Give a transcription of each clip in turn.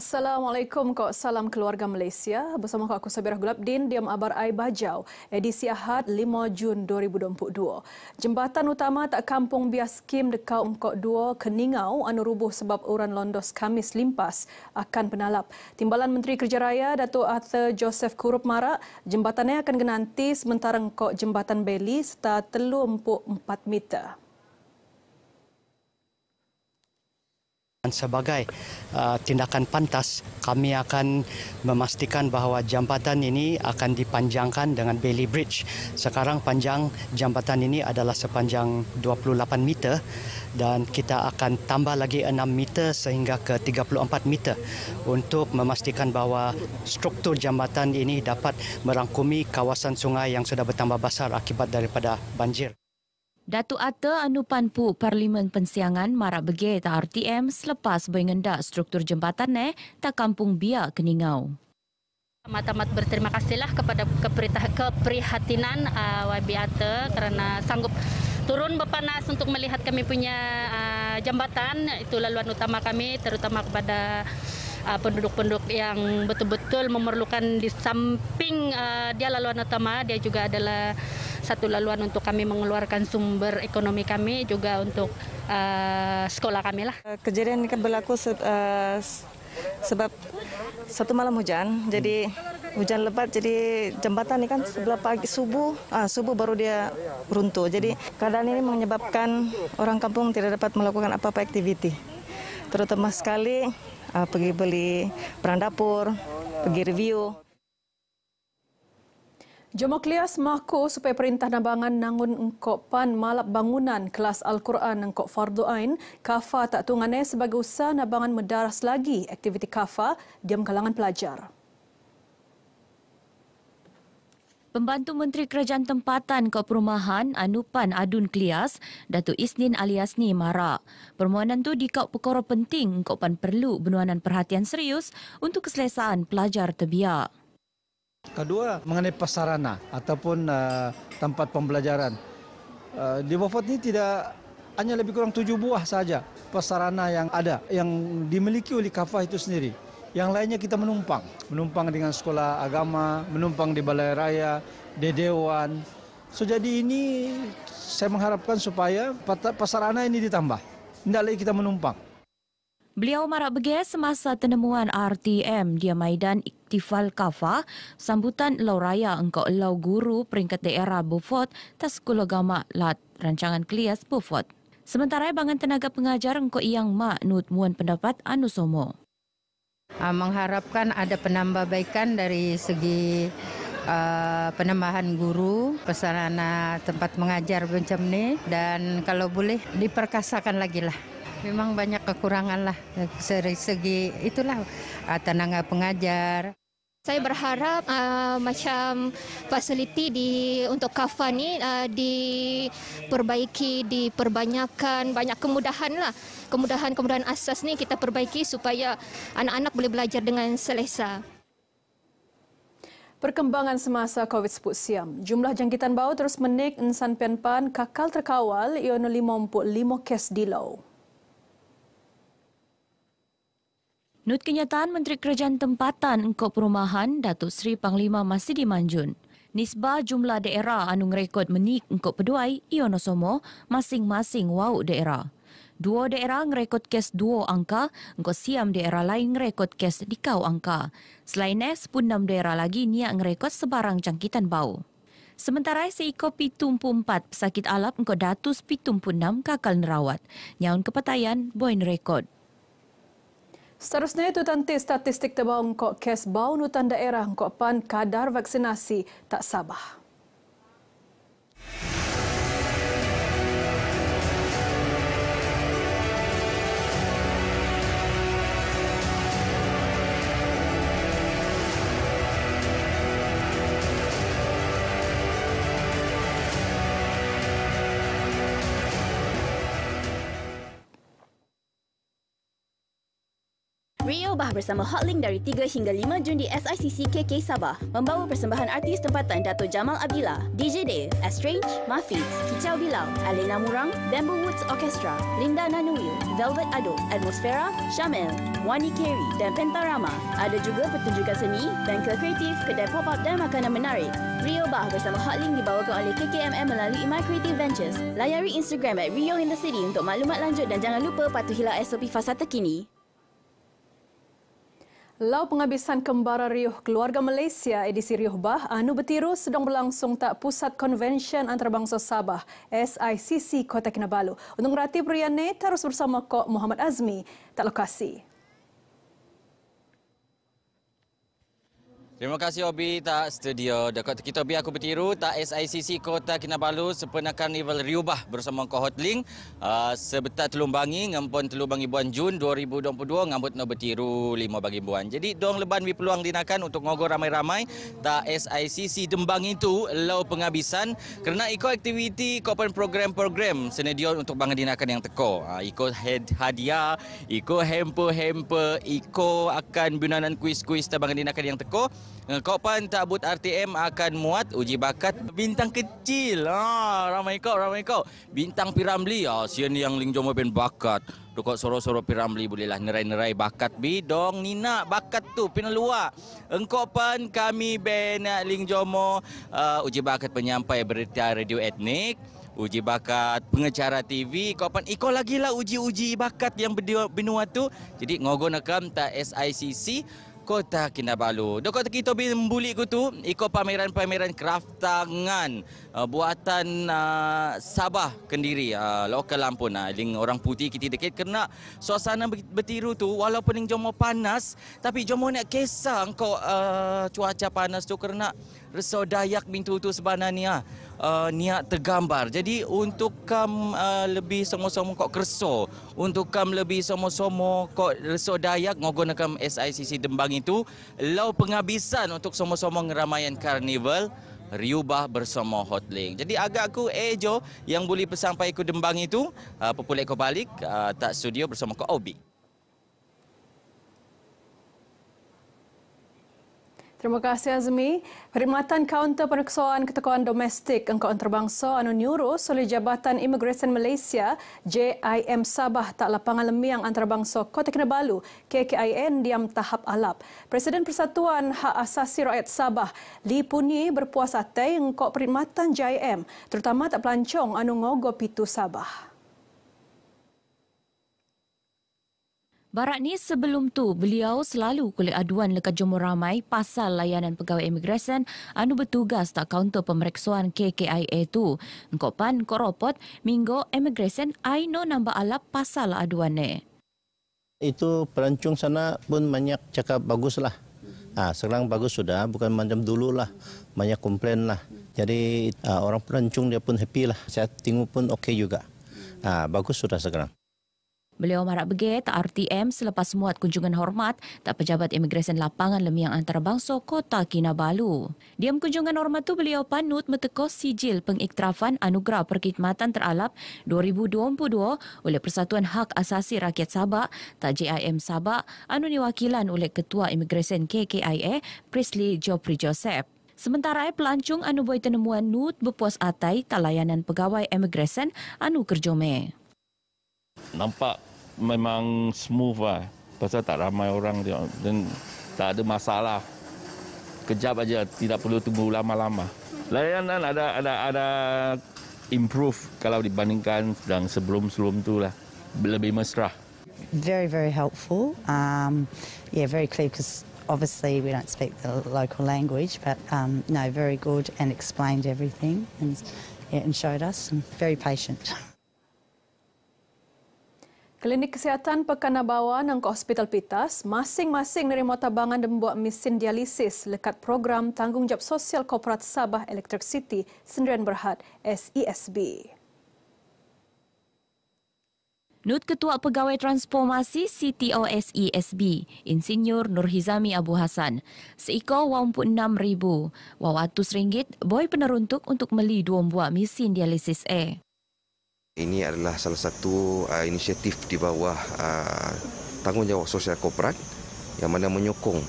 Assalamualaikum, salam keluarga Malaysia. Bersama aku Sabirah Gulabdin, Diam Abar Ai Bajau, edisi Ahad 5 Jun 2022. Jembatan utama tak kampung bias skim dekau Engkok 2 Keningau anu rubuh sebab uran londos Khamis limpas akan penalap. Timbalan Menteri Kerja Raya Datuk Arthur Joseph Kurup marak, jembatannya akan genanti sementara Engkok Jembatan Beli serta 3.4 meter. Sebagai tindakan pantas, kami akan memastikan bahawa jambatan ini akan dipanjangkan dengan Bailey Bridge. Sekarang panjang jambatan ini adalah sepanjang 28 meter dan kita akan tambah lagi 6 meter sehingga ke 34 meter untuk memastikan bahawa struktur jambatan ini dapat merangkumi kawasan sungai yang sudah bertambah besar akibat daripada banjir. Datuk Ata Anu Panpu Parlimen Pensiangan marak begir tak RTM selepas mengendak struktur jembatan tak kampung biak Keningau. Amat-amat berterima kasihlah kepada keprihatinan YB Ata kerana sanggup turun berpanas untuk melihat kami punya jambatan. Itu laluan utama kami, terutama kepada penduduk-penduduk yang betul-betul memerlukan. Di samping dia laluan utama, dia juga adalah satu laluan untuk kami mengeluarkan sumber ekonomi kami, juga untuk sekolah kami lah. Kejadian ini kan berlaku sebab satu malam hujan, jadi hujan lebat, jadi jembatan ini kan sebelah pagi subuh baru dia runtuh. Jadi keadaan ini menyebabkan orang kampung tidak dapat melakukan apa-apa aktiviti, terutama sekali pergi beli barang dapur, pergi review. Jomok lias maku supaya Perintah Nabangan nangun engkok pan malap bangunan kelas Al-Quran engkok Fardu Ain, kafa tak tungane sebagai usaha Nabangan mendaras lagi aktiviti kafa diam kalangan pelajar. Pembantu Menteri Kerajaan Tempatan Kau Perumahan Anupan Adun Klias, Datuk Isnin Aliasni marak. Permohonan tu dikau perkara penting kau pan perlu benuanan perhatian serius untuk keselesaan pelajar terbiak. Kedua, mengenai prasarana ataupun tempat pembelajaran. Di Beaufort ini tidak hanya lebih kurang 7 buah saja prasarana yang ada, yang dimiliki oleh KAFA itu sendiri. Yang lainnya kita menumpang dengan sekolah agama, menumpang di balai raya, di dewan. So, jadi ini saya mengharapkan supaya prasarana ini ditambah. Tidak lagi kita menumpang. Beliau marak begir semasa penemuan RTM di Maidan Iktifal Kafa, sambutan Lau Raya engkau Lau Guru peringkat daerah Beaufort tas Sekolah Agama Lat Rancangan Klias Beaufort. Sementara bangan tenaga pengajar engkau Iyang Mak Nut Muan pendapat Anu Somo. Mengharapkan ada penambahbaikan dari segi penambahan guru, prasarana tempat mengajar macam ni, dan kalau boleh diperkasakan lagi lah. Memang banyak kekurangan lah dari segi itulah tenaga pengajar. Saya berharap macam fasiliti untuk KAFA ni diperbaiki, diperbanyakkan, banyak kemudahan lah. Kemudahan asas ni kita perbaiki supaya anak-anak boleh belajar dengan selesa. Perkembangan semasa COVID-19 siam. Jumlah jangkitan bau terus menaik insan penpan kakal terkawal iona 55 kes di Lau. Nut kenyataan Menteri Kerajaan Tempatan Engkau Perumahan Datuk Seri Panglima Masidi Manjun. Nisbah jumlah daerah anu ngerekod menik Engkau Peduai iono somo masing-masing wau daerah. 2 daerah ngerekod kes 2 angka, Engkau Siam daerah lain ngerekod kes dikau angka. Selainnya 16 daerah lagi niat ngerekod sebarang jangkitan bau. Sementara seiko 74 pesakit alap Engkau Datus 76 kakal nerawat. Nyaun kepatayan boin rekod. Seterusnya itu tanti statistik terbau engkau kes bau nutan daerah engkau pan kadar vaksinasi tak sabah. Rio Bah bersama Hotlink dari 3 hingga 5 Jun di SICC KK Sabah membawa persembahan artis tempatan Dato' Jamal Abdillah, DJ Dave, Estrange, Mafiz, Kicau Bilal, Alena Murang, Bamboo Woods Orchestra, Linda Nanuil, Velvet Ado, Atmosfera, Syamel, Wani Kerry dan Pentarama. Ada juga pertunjukan seni, bengkel kreatif, kedai pop-up dan makanan menarik. Rio Bah bersama Hotlink dibawakan oleh KKMM melalui My Creative Ventures. Layari Instagram @Rio in the City untuk maklumat lanjut dan jangan lupa patuhilah SOP fasa terkini. Lau penghabisan kembara riuh keluarga Malaysia edisi Riuh Bah anu bertiru sedang berlangsung tak Pusat Konvensyen Antarabangsa Sabah SICC Kota Kinabalu. Untuk merhati perian ini terus bersama Kok Muhammad Azmi tak lokasi. Terima kasih Obi tak studio. Dekat kita Obi aku bertiru tak SICC Kota Kinabalu sempena Karnival Riuh Bah bersama Ko Hotlink sebetat Telumbangi ngampun Telumbangi bulan Jun 2022 ngambut no bertiru 5 bagi bulan. Jadi dong leban bi peluang dinakan untuk ngogo ramai-ramai tak SICC Dembang itu lau penghabisan kerana iko aktiviti kopan program-program senedia untuk bangan dinakan yang teko. Iko hadiah, iko hamper, iko akan bunanan kuis-kuis tak bangan dinakan yang teko. Kopan tak but RTM akan muat uji bakat bintang kecil. Ramai kau. Bintang Piramli. Sian yang Ling Jomo ben bakat. Dukok soro-soro Piramli bolehlah nerai-nerai bakat bidong Nina bakat tu pinalua. Engkau pan kami ben Ling Jomo uji bakat penyampai berita radio etnik. Uji bakat pengacara TV. Kau pan iko lagi lah uji-uji bakat yang benua tu. Jadi ngogo nakam tak SICC Kota Kinabalu. Doktor kita membuli ku tu iko pameran-pameran kraft tangan buatan Sabah Kendiri lokal Lampun ling orang putih kita dekat kerana suasana bertiru tu walaupun yang jomo panas tapi jomo nak kisah engkau cuaca panas tu kerana Reso Dayak bintu tu sebenarnya niat tergambar. Jadi untuk kam lebih sama-sama kok kerso, untuk kam lebih sama-sama kok Reso Dayak ngogon kam SICC Dembang itu lau penghabisan untuk sama-sama ngeramaian karnival Riuh Bah bersama Hotlink. Jadi agak aku Jo yang boleh sampai ke Dembang itu populek ko balik tak studio bersama ko Obi. Terima kasih Azmi. Perkhidmatan kaunter peneksaan ketekoan domestik engkau antarabangsa anu nyurus oleh Jabatan Imigresen Malaysia JIM Sabah tak lapangan lemiang antarabangsa Kota Kinabalu KKIN diam tahap alap. Presiden Persatuan Hak Asasi Rakyat Sabah Lee Punyi berpuas hati engkau perkhidmatan JIM terutama tak pelancong anu ngogo pitu Sabah. Barat ni sebelum tu beliau selalu kulit aduan lekat jumur ramai pasal layanan pegawai imigresen anu bertugas tak kaunter pemeriksaan KKIA tu. Engkau pan koropot minggu imigresen aino nambah alap pasal aduan ni. Itu pelancong sana pun banyak cakap bagus lah. Sekarang bagus sudah, bukan macam dulu lah. Banyak komplain lah. Jadi orang pelancong dia pun happy lah. Saya tengok pun okey juga. Bagus sudah sekarang. Beliau marak begit RTM selepas muat kunjungan hormat tak pejabat imigresen lapangan lemiang antarabangsa Kota Kinabalu. Diam kunjungan hormat tu beliau panut meteko sijil pengiktirafan anugerah perkhidmatan teralap 2022 oleh Persatuan Hak Asasi Rakyat Sabah tak JIM Sabah anu diwakilan oleh Ketua Imigresen KKIA Prisley Jopri Joseph. Sementara pelancong anu buat tenemuan nut berpuas atai tak layanan pegawai imigresen anu kerjome. Nampak memang smooth lah. Pasal tak ramai orang dia dan tak ada masalah. Kejap aja, tidak perlu tunggu lama-lama. Layanan ada improve kalau dibandingkan dan sebelum tu lah. Lebih mesra. Very, very helpful. Very clear because obviously we don't speak the local language, but no, very good and explained everything and showed us and very patient. Klinik Kesihatan Pekanabawan dan Hospital Pitas masing-masing nerima tabangan dan membuat mesin dialisis lekat program Tanggungjawab Sosial Korporat Sabah Electricity Sendirian Berhad SESB. Nut Ketua Pegawai Transformasi CTO SESB, Insinyur Nurhizami Abu Hassan, seiko RM6,000, RM100 boy peneruntuk untuk beli 2 buah mesin dialisis A. Ini adalah salah satu inisiatif di bawah Tanggungjawab Sosial Korporat yang mana menyokong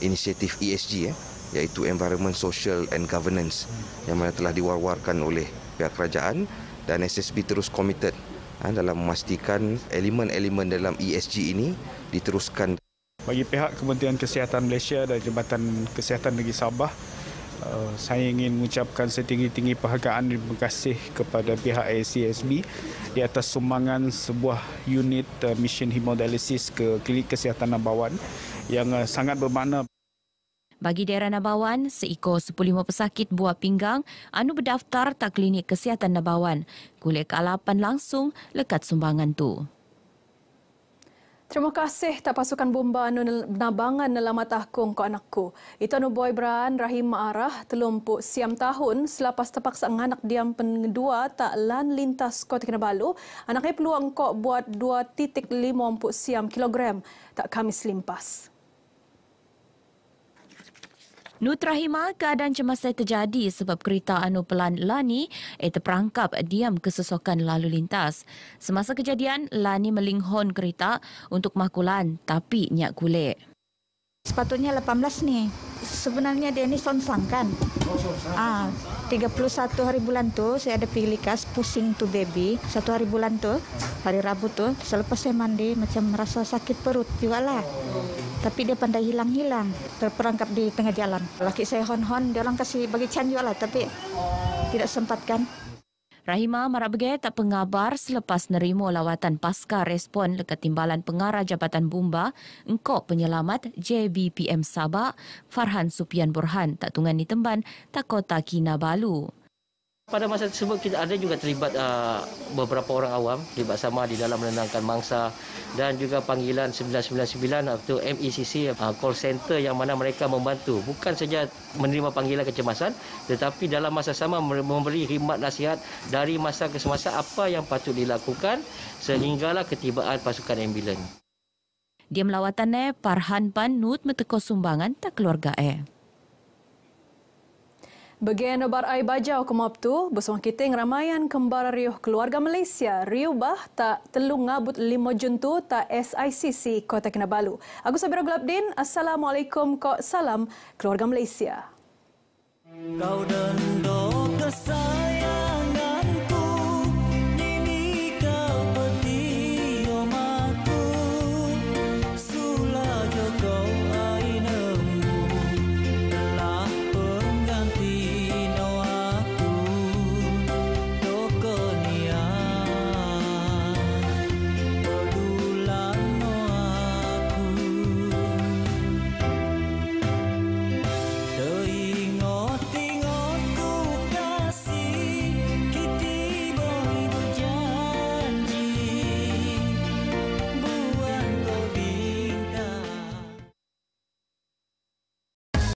inisiatif ESG iaitu Environment, Social and Governance yang mana telah diwar-warkan oleh pihak kerajaan, dan SSB terus komited dalam memastikan elemen-elemen dalam ESG ini diteruskan. Bagi pihak Kementerian Kesihatan Malaysia dan Jabatan Kesihatan Negeri Sabah, saya ingin mengucapkan setinggi-tinggi penghargaan dan terima kasih kepada pihak ACSB di atas sumbangan sebuah unit mission hemodialisis ke Klinik Kesihatan Nabawan yang sangat bermakna. Bagi daerah Nabawan, seekor 15 pesakit buah pinggang anu berdaftar tak Klinik Kesihatan Nabawan. Kulit kealapan langsung lekat sumbangan tu. Terima kasih tak pasukan bomba anu nabangan dalam matahkung ko anakku. Itu anu boy beran Rahim Arah 30 tahun selepas terpaksa nganak diam pendua tak lan lintas Kota Kinabalu. Anaknya peluang kok buat 2.50 kilogram tak Khamis limpas. Nut Rahima, keadaan cemas terjadi sebab kereta anu pelan Lani terperangkap diam kesesokan lalu lintas. Semasa kejadian, Lani melinghon kereta untuk makulan tapi nyak kulik. Sepatutnya 18 nih. Sebenarnya dia ni sonsang kan. 31 hari bulan tu saya ada pergi likas pusing tu baby. 1 hari bulan tu, hari Rabu tu, selepas saya mandi macam merasa sakit perut jugalah. Tapi dia pandai hilang-hilang, terperangkap di tengah jalan. Laki saya hon-hon, dia orang kasih bagi can jugalah tapi tidak sempat kan. Rahima marah begai tak pengabar selepas nerima lawatan pasca respon dekat timbalan pengarah Jabatan Bomba engkau penyelamat JBPM Sabah Farhan Supian Burhan tak tunggan ditemban tak Kota Kinabalu. Pada masa tersebut kita ada juga terlibat beberapa orang awam terlibat sama di dalam menenangkan mangsa dan juga panggilan 999 atau MECC call center yang mana mereka membantu bukan saja menerima panggilan kecemasan tetapi dalam masa sama memberi khidmat nasihat dari masa ke semasa apa yang patut dilakukan sehinggalah ketibaan pasukan ambulan. Dia melawatannya Farhan Panut meteko sumbangan tak keluarga Bagian Nobar Ai Bajau ke Moptu, bersama kita ramaian kembar riuh keluarga Malaysia. Riuh bah tak telung ngabut 5 Jun tu tak SICC Kota Kinabalu. Aku Sabira Gulabdin, Assalamualaikum kok salam keluarga Malaysia. Kau dendok kesal.